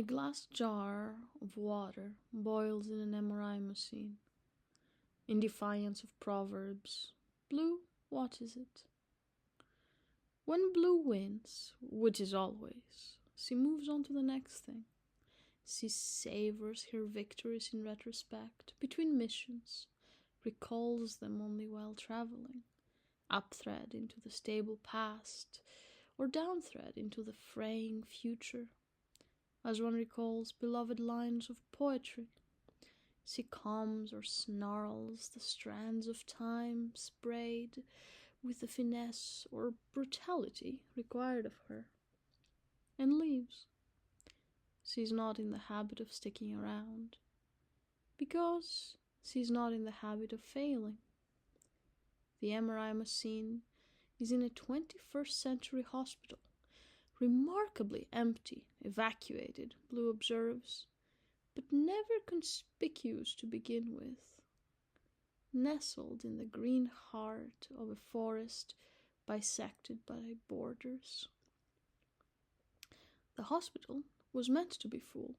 A glass jar of water boils in an MRI machine. In defiance of proverbs, Blue watches it. When Blue wins, which is always, she moves on to the next thing. She savors her victories in retrospect, between missions, recalls them only while traveling, upthread into the stable past, or downthread into the fraying future. As one recalls beloved lines of poetry, she combs or snarls the strands of time sprayed with the finesse or brutality required of her, and leaves. She's not in the habit of sticking around, because she's not in the habit of failing. The MRI machine is in a 21st century hospital, remarkably empty, evacuated, Blue observes, but never conspicuous to begin with. Nestled in the green heart of a forest bisected by borders. The hospital was meant to be full.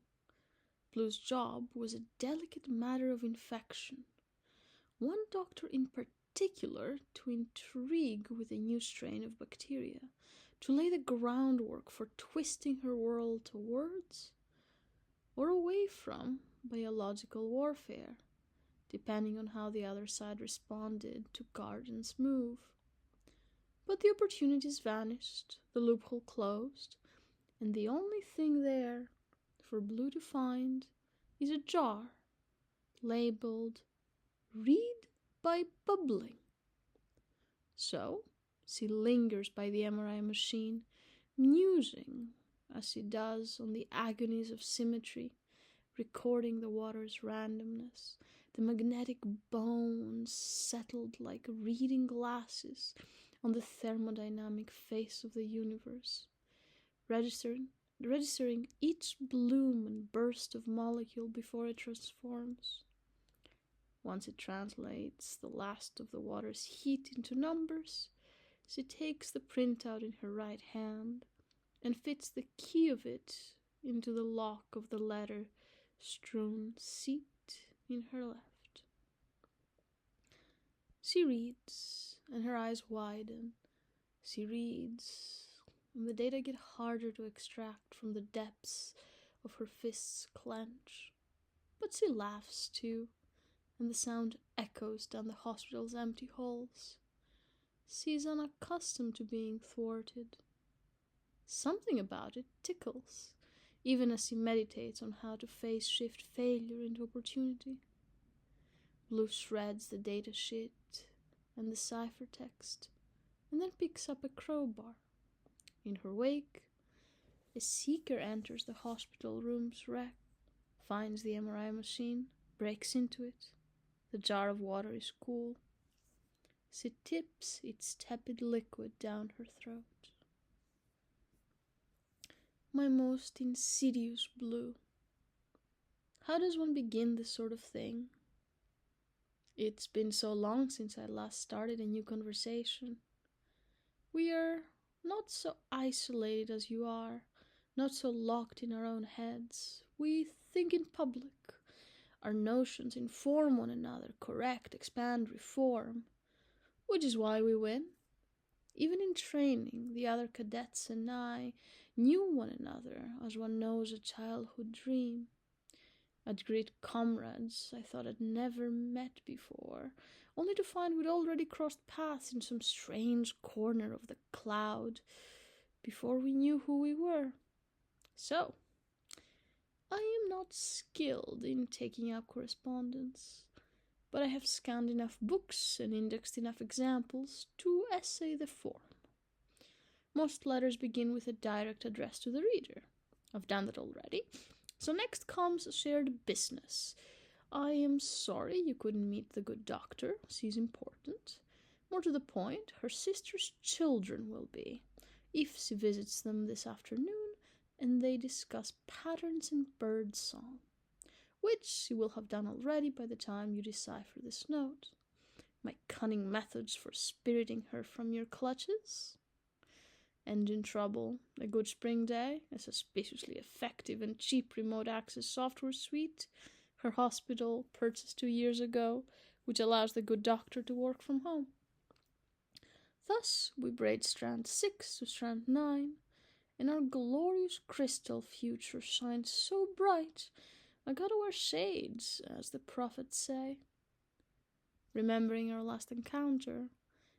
Blue's job was a delicate matter of infection. One doctor in particular to intrigue with a new strain of bacteria, to lay the groundwork for twisting her world towards or away from biological warfare, depending on how the other side responded to Garden's move. But the opportunities vanished, the loophole closed, and the only thing there for Blue to find is a jar labeled "Read by Bubbling." So she lingers by the MRI machine, musing as she does on the agonies of symmetry, recording the water's randomness, the magnetic bones settled like reading glasses on the thermodynamic face of the universe, registering each bloom and burst of molecule before it transforms. Once it translates the last of the water's heat into numbers, she takes the printout in her right hand and fits the key of it into the lock of the letter-strewn seat in her left. She reads, and her eyes widen. She reads, and the data get harder to extract from the depths of her fists clench. But she laughs too, and the sound echoes down the hospital's empty halls. She is unaccustomed to being thwarted. Something about it tickles, even as she meditates on how to phase-shift failure into opportunity. Blue shreds the data sheet and the ciphertext, and then picks up a crowbar. In her wake, a seeker enters the hospital room's wreck, finds the MRI machine, breaks into it. The jar of water is cool. She tips its tepid liquid down her throat. My most insidious Blue. How does one begin this sort of thing? It's been so long since I last started a new conversation. We are not so isolated as you are, not so locked in our own heads. We think in public. Our notions inform one another, correct, expand, reform. Which is why we win. Even in training, the other cadets and I knew one another as one knows a childhood dream. I'd greet comrades I thought I'd never met before, only to find we'd already crossed paths in some strange corner of the cloud before we knew who we were. So, I am not skilled in taking up correspondence, but I have scanned enough books and indexed enough examples to essay the form. Most letters begin with a direct address to the reader. I've done that already. So next comes shared business. I am sorry you couldn't meet the good doctor. She's important. More to the point, her sister's children will be, if she visits them this afternoon, and they discuss patterns in bird song, which she will have done already by the time you decipher this note. My cunning methods for spiriting her from your clutches? Engine trouble, a good spring day, a suspiciously effective and cheap remote access software suite, her hospital purchased 2 years ago, which allows the good doctor to work from home. Thus, we braid strand 6 to strand 9, and our glorious crystal future shines so bright, I gotta wear shades, as the prophets say. Remembering our last encounter,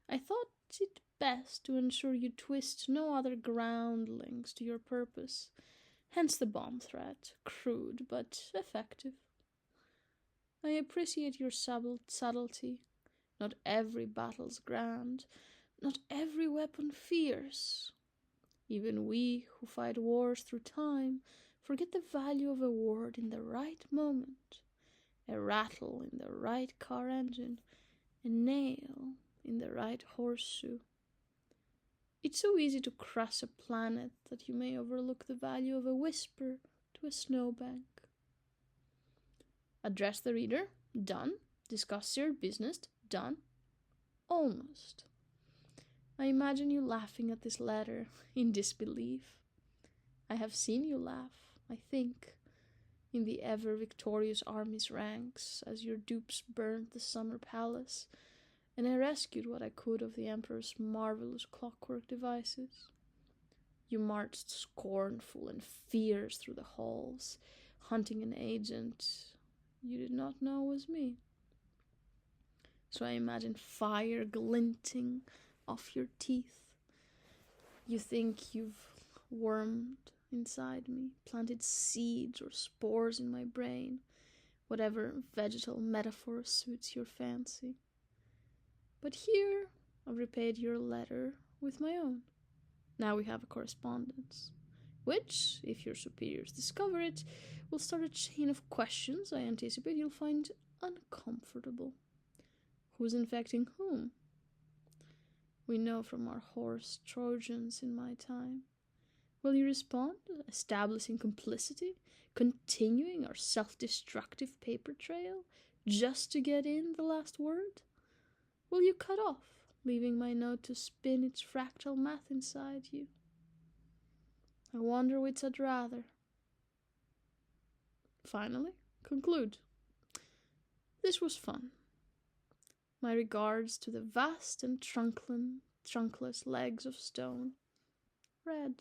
I thought it best to ensure you twist no other groundlings to your purpose, hence the bomb threat, crude but effective. I appreciate your subtlety. Not every battle's grand, not every weapon fierce. Even we who fight wars through time forget the value of a word in the right moment, a rattle in the right car engine, a nail in the right horseshoe. It's so easy to crush a planet that you may overlook the value of a whisper to a snowbank. Address the reader? Done. Discuss your business? Done. Almost. I imagine you laughing at this letter in disbelief. I have seen you laugh, I think, in the ever-victorious army's ranks as your dupes burned the summer palace, and I rescued what I could of the Emperor's marvelous clockwork devices. You marched scornful and fierce through the halls, hunting an agent you did not know was me. So I imagine fire glinting off your teeth. You think you've wormed inside me, planted seeds or spores in my brain, whatever vegetal metaphor suits your fancy. But here I've repaid your letter with my own. Now we have a correspondence, which, if your superiors discover it, will start a chain of questions I anticipate you'll find uncomfortable. Who's infecting whom? We know from our horse Trojans in my time. Will you respond, establishing complicity, continuing our self-destructive paper trail, just to get in the last word? Will you cut off, leaving my note to spin its fractal math inside you? I wonder which I'd rather. Finally, conclude. This was fun. My regards to the vast and trunkless legs of stone. Red.